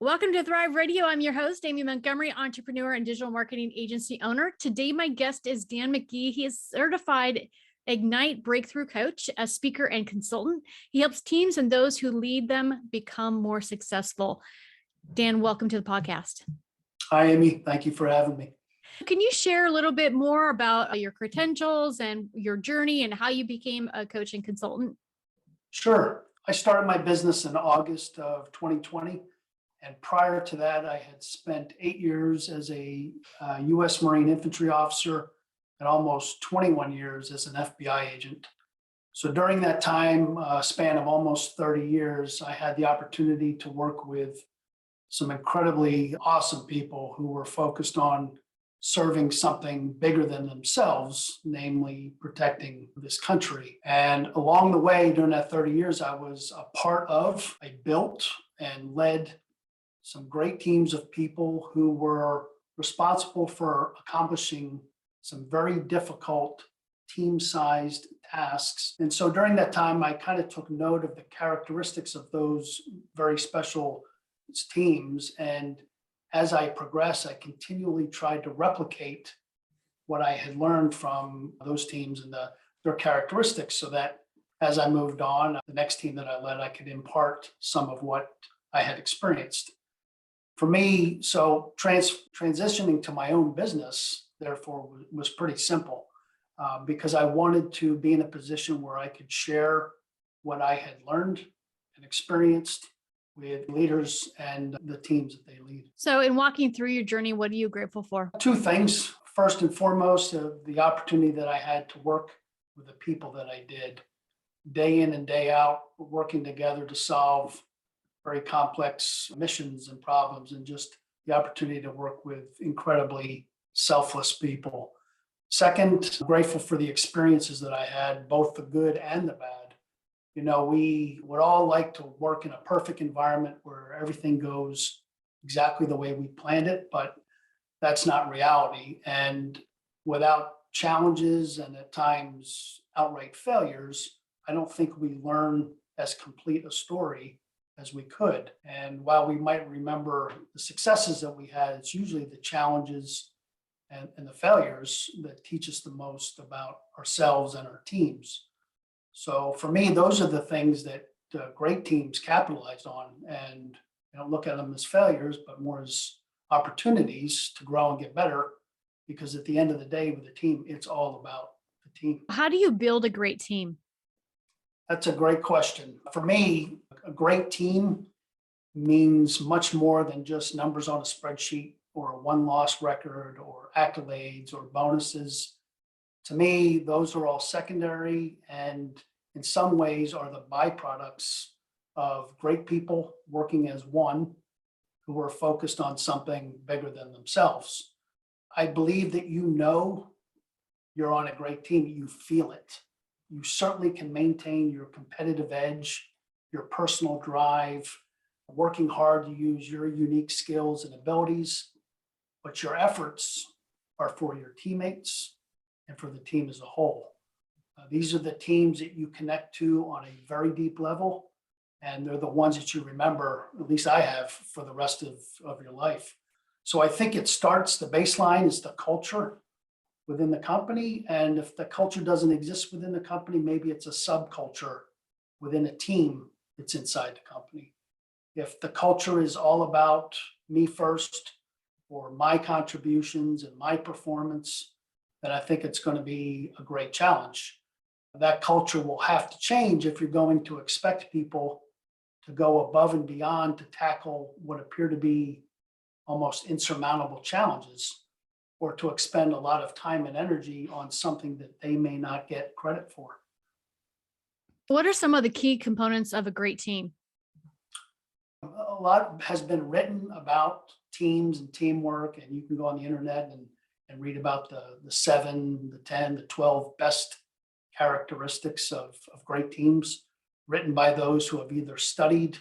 Welcome to Thrive Radio. I'm your host, Amy Montgomery, entrepreneur and digital marketing agency owner. Today, my guest is Dan McGee. He is certified I.G.N.I.T.E breakthrough coach, a speaker and consultant. He helps teams and those who lead them become more successful. Dan, welcome to the podcast. Hi, Amy. Thank you for having me. Can you share a little bit more about your credentials and your journey and how you became a coach and consultant? Sure. I started my business in August of 2020. And prior to that, I had spent 8 years as a U.S. Marine infantry officer and almost 21 years as an FBI agent. So during that time span of almost 30 years, I had the opportunity to work with some incredibly awesome people who were focused on serving something bigger than themselves, namely protecting this country. And along the way, during that 30 years, I was a part of, I built and led some great teams of people who were responsible for accomplishing some very difficult team-sized tasks. And so during that time, I kind of took note of the characteristics of those very special teams. And as I progressed, I continually tried to replicate what I had learned from those teams and their characteristics so that as I moved on, the next team that I led, I could impart some of what I had experienced. For me, so transitioning to my own business, therefore, was pretty simple because I wanted to be in a position where I could share what I had learned and experienced with leaders and the teams that they lead. So in walking through your journey, what are you grateful for? Two things. First and foremost, the opportunity that I had to work with the people that I did day in and day out, working together to solve very complex missions and problems, and just the opportunity to work with incredibly selfless people. Second, I'm grateful for the experiences that I had, both the good and the bad. You know, we would all like to work in a perfect environment where everything goes exactly the way we planned it, but that's not reality. And without challenges and at times outright failures, I don't think we learn as complete a story as we could. And while we might remember the successes that we had, it's usually the challenges and the failures that teach us the most about ourselves and our teams. So for me, those are the things that great teams capitalize on, and I don't look at them as failures, but more as opportunities to grow and get better, because at the end of the day with a team, it's all about the team. How do you build a great team? That's a great question. For me, a great team means much more than just numbers on a spreadsheet or a one-loss record or accolades or bonuses. To me, those are all secondary and in some ways are the byproducts of great people working as one who are focused on something bigger than themselves. I believe that you're on a great team, you feel it. You certainly can maintain your competitive edge, your personal drive, working hard to use your unique skills and abilities, but your efforts are for your teammates and for the team as a whole. These are the teams that you connect to on a very deep level, and they're the ones that you remember, at least I have, for the rest of your life. So I think the baseline is the culture within the company. And if the culture doesn't exist within the company, maybe it's a subculture within a team that's inside the company. If the culture is all about me first or my contributions and my performance, then I think it's going to be a great challenge. That culture will have to change if you're going to expect people to go above and beyond to tackle what appear to be almost insurmountable challenges, or to expend a lot of time and energy on something that they may not get credit for. What are some of the key components of a great team? A lot has been written about teams and teamwork, and you can go on the internet and read about the 7, the 10, the 12 best characteristics of great teams, written by those who have either studied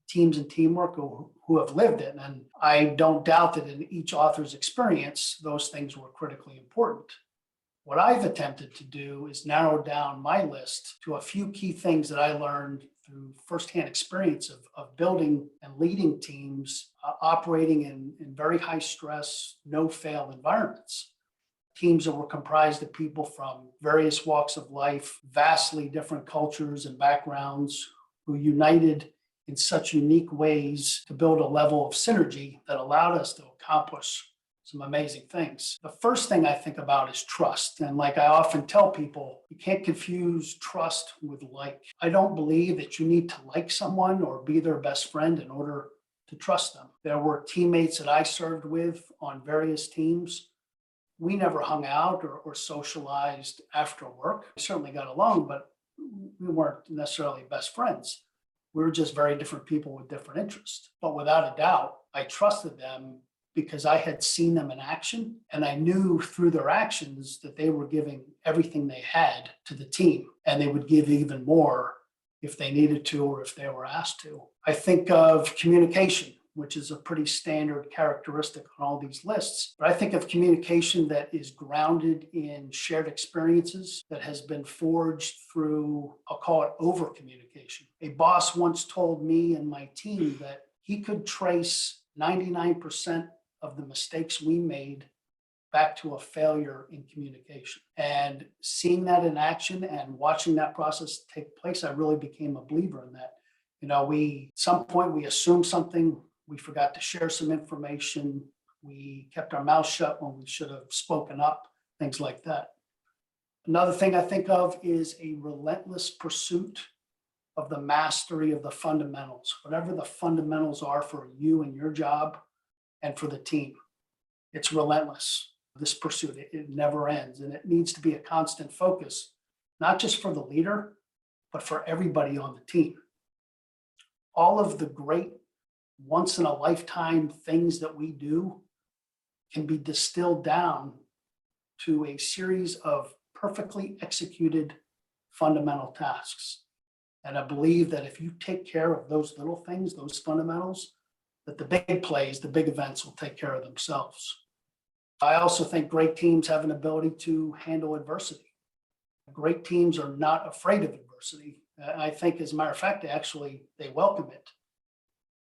teams and teamwork or who have lived it. And I don't doubt that in each author's experience, those things were critically important. What I've attempted to do is narrow down my list to a few key things that I learned through firsthand experience of building and leading teams operating in very high stress, no fail environments. Teams that were comprised of people from various walks of life, vastly different cultures and backgrounds, who united in such unique ways to build a level of synergy that allowed us to accomplish some amazing things. The first thing I think about is trust. And like I often tell people, you can't confuse trust with like. I don't believe that you need to like someone or be their best friend in order to trust them. There were teammates that I served with on various teams. We never hung out or socialized after work. We certainly got along, but we weren't necessarily best friends. We were just very different people with different interests. But without a doubt, I trusted them because I had seen them in action, and I knew through their actions that they were giving everything they had to the team, and they would give even more if they needed to or if they were asked to. I think of communication, which is a pretty standard characteristic on all these lists. But I think of communication that is grounded in shared experiences, that has been forged through, I'll call it over communication. A boss once told me and my team that he could trace 99% of the mistakes we made back to a failure in communication. And seeing that in action and watching that process take place, I really became a believer in that. At some point we assumed something, we forgot to share some information, we kept our mouth shut when we should have spoken up, things like that. Another thing I think of is a relentless pursuit of the mastery of the fundamentals, whatever the fundamentals are for you and your job and for the team. It's relentless, this pursuit. It never ends, and it needs to be a constant focus, not just for the leader, but for everybody on the team. All of the great once in a lifetime things that we do can be distilled down to a series of perfectly executed fundamental tasks. And I believe that if you take care of those little things, those fundamentals, that the big plays, the big events will take care of themselves. I also think great teams have an ability to handle adversity. Great teams are not afraid of adversity. I think, as a matter of fact, they welcome it.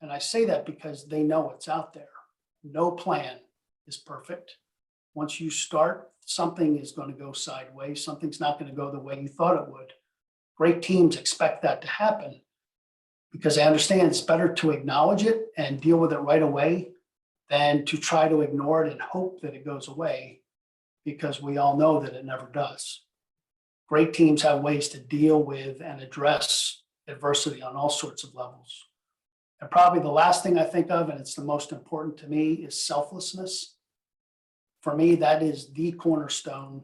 And I say that because they know it's out there. No plan is perfect. Once you start, something is going to go sideways. Something's not going to go the way you thought it would. Great teams expect that to happen because they understand it's better to acknowledge it and deal with it right away than to try to ignore it and hope that it goes away, because we all know that it never does. Great teams have ways to deal with and address adversity on all sorts of levels. And probably the last thing I think of, and it's the most important to me, is selflessness. For me, that is the cornerstone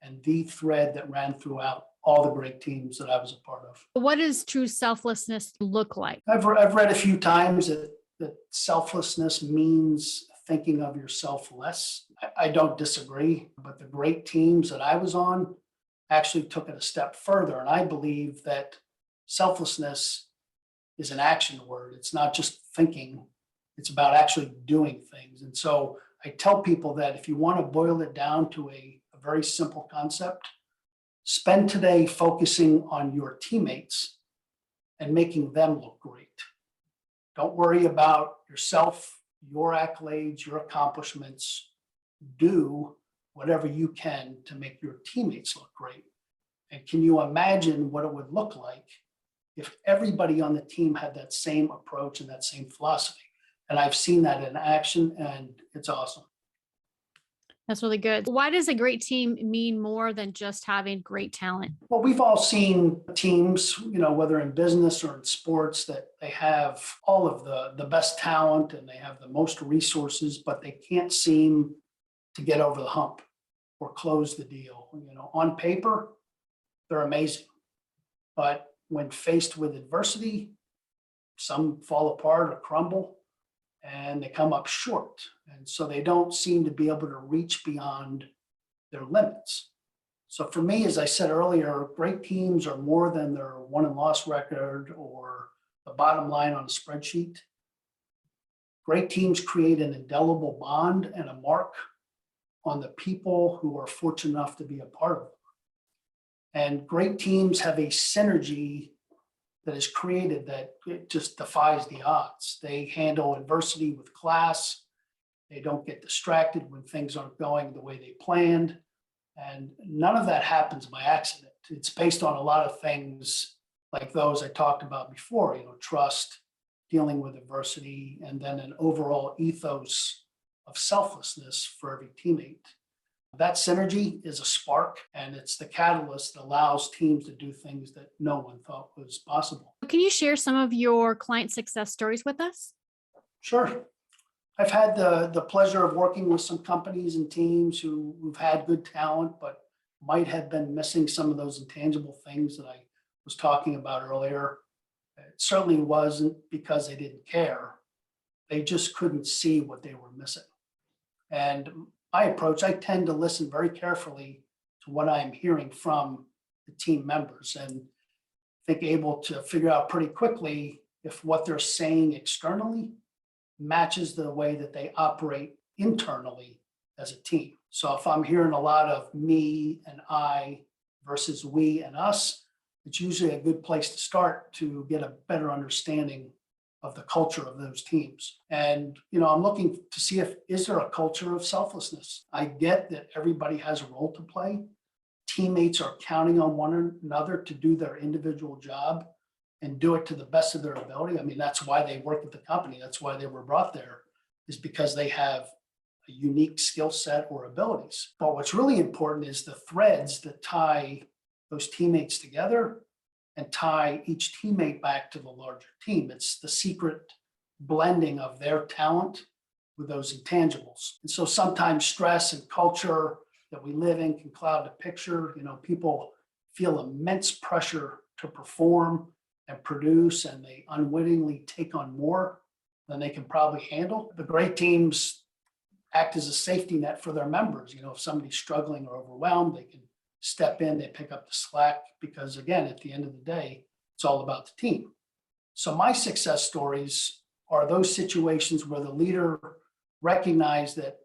and the thread that ran throughout all the great teams that I was a part of. What does true selflessness look like? I've read a few times that selflessness means thinking of yourself less. I don't disagree, but the great teams that I was on actually took it a step further. And I believe that selflessness is an action word. It's not just thinking, it's about actually doing things. And so I tell people that if you want to boil it down to a very simple concept, spend today focusing on your teammates and making them look great. Don't worry about yourself, your accolades, your accomplishments. Do whatever you can to make your teammates look great. And can you imagine what it would look like if everybody on the team had that same approach and that same philosophy? And I've seen that in action, and it's awesome. That's really good. Why does a great team mean more than just having great talent? Well, we've all seen teams, whether in business or in sports, that they have all of the best talent and they have the most resources, but they can't seem to get over the hump or close the deal. On paper, they're amazing. But when faced with adversity, some fall apart or crumble and they come up short. And so they don't seem to be able to reach beyond their limits. So for me, as I said earlier, great teams are more than their won and loss record or the bottom line on a spreadsheet. Great teams create an indelible bond and a mark on the people who are fortunate enough to be a part of them. And great teams have a synergy that is created that it just defies the odds. They handle adversity with class. They don't get distracted when things aren't going the way they planned. And none of that happens by accident. It's based on a lot of things like those I talked about before, trust, dealing with adversity, and then an overall ethos of selflessness for every teammate. That synergy is a spark, and it's the catalyst that allows teams to do things that no one thought was possible. Can you share some of your client success stories with us? Sure. I've had the pleasure of working with some companies and teams who've had good talent, but might have been missing some of those intangible things that I was talking about earlier. It certainly wasn't because they didn't care. They just couldn't see what they were missing. And my approach, I tend to listen very carefully to what I'm hearing from the team members and think able to figure out pretty quickly if what they're saying externally matches the way that they operate internally as a team. So if I'm hearing a lot of me and I versus we and us, it's usually a good place to start to get a better understanding of the culture of those teams. And, I'm looking to see is there a culture of selflessness? I get that everybody has a role to play. Teammates are counting on one another to do their individual job and do it to the best of their ability. I mean, that's why they work at the company. That's why they were brought there, is because they have a unique skill set or abilities. But what's really important is the threads that tie those teammates together and tie each teammate back to the larger team. It's the secret blending of their talent with those intangibles. And so sometimes stress and culture that we live in can cloud the picture. People feel immense pressure to perform and produce, and they unwittingly take on more than they can probably handle. The great teams act as a safety net for their members. If somebody's struggling or overwhelmed, they can step in, they pick up the slack, because again, at the end of the day, it's all about the team. So my success stories are those situations where the leader recognized that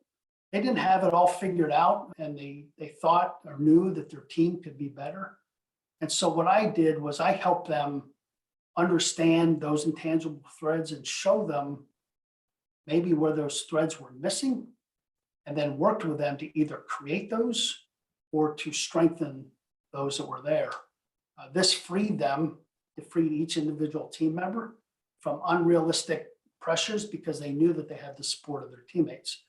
they didn't have it all figured out, and they thought or knew that their team could be better. And so what I did was I helped them understand those intangible threads and show them maybe where those threads were missing, and then worked with them to either create those or to strengthen those that were there. This freed them, it freed each individual team member from unrealistic pressures because they knew that they had the support of their teammates.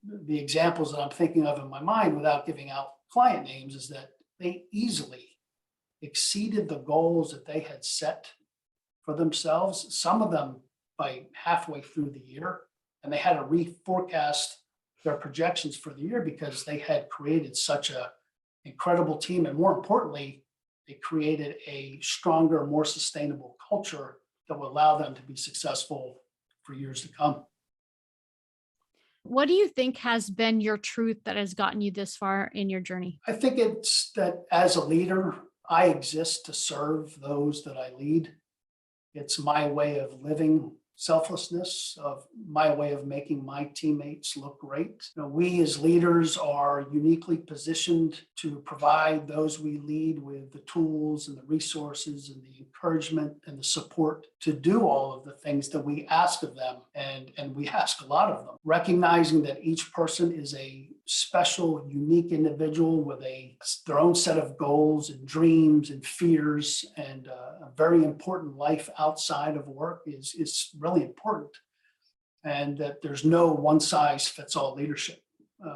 The examples that I'm thinking of in my mind, without giving out client names, is that they easily exceeded the goals that they had set for themselves, some of them by halfway through the year, and they had to reforecast their projections for the year because they had created such an incredible team. And more importantly, they created a stronger, more sustainable culture that will allow them to be successful for years to come. What do you think has been your truth that has gotten you this far in your journey? I think it's that as a leader, I exist to serve those that I lead. It's my way of living selflessness, of my way of making my teammates look great. We as leaders are uniquely positioned to provide those we lead with the tools and the resources and the encouragement and the support to do all of the things that we ask of them. And we ask a lot of them, recognizing that each person is a special, unique individual with their own set of goals and dreams and fears, and a very important life outside of work is really important. And that there's no one size fits all leadership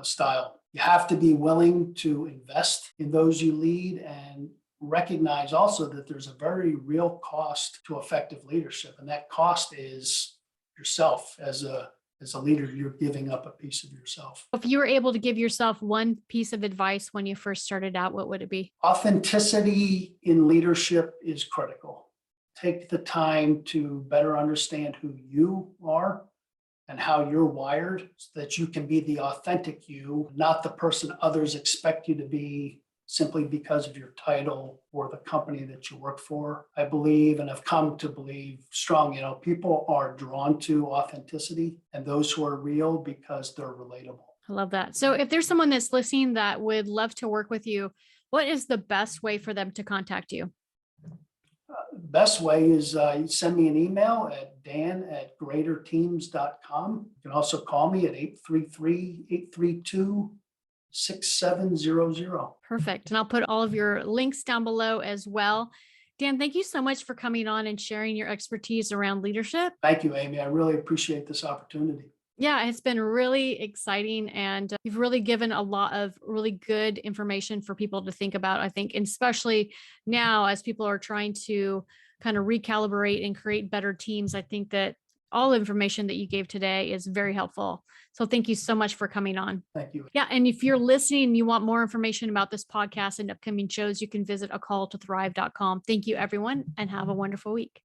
style. You have to be willing to invest in those you lead and recognize also that there's a very real cost to effective leadership. And that cost is yourself. As a leader, you're giving up a piece of yourself. If you were able to give yourself one piece of advice when you first started out, what would it be? Authenticity in leadership is critical. Take the time to better understand who you are and how you're wired so that you can be the authentic you, not the person others expect you to be simply because of your title or the company that you work for. I believe, and have come to believe strong, people are drawn to authenticity and those who are real because they're relatable. I love that. So if there's someone that's listening that would love to work with you, what is the best way for them to contact you? Best way is you send me an email at dan@greaterteams.com. You can also call me at 833-832-6700. Perfect. And I'll put all of your links down below as well. Dan, thank you so much for coming on and sharing your expertise around leadership. Thank you, Amy. I really appreciate this opportunity. Yeah, it's been really exciting. And you've really given a lot of really good information for people to think about, I think, and especially now as people are trying to kind of recalibrate and create better teams. I think that all information that you gave today is very helpful. So thank you so much for coming on. Thank you. Yeah. And if you're listening and you want more information about this podcast and upcoming shows, you can visit acalltothrive.com. Thank you, everyone, and have a wonderful week.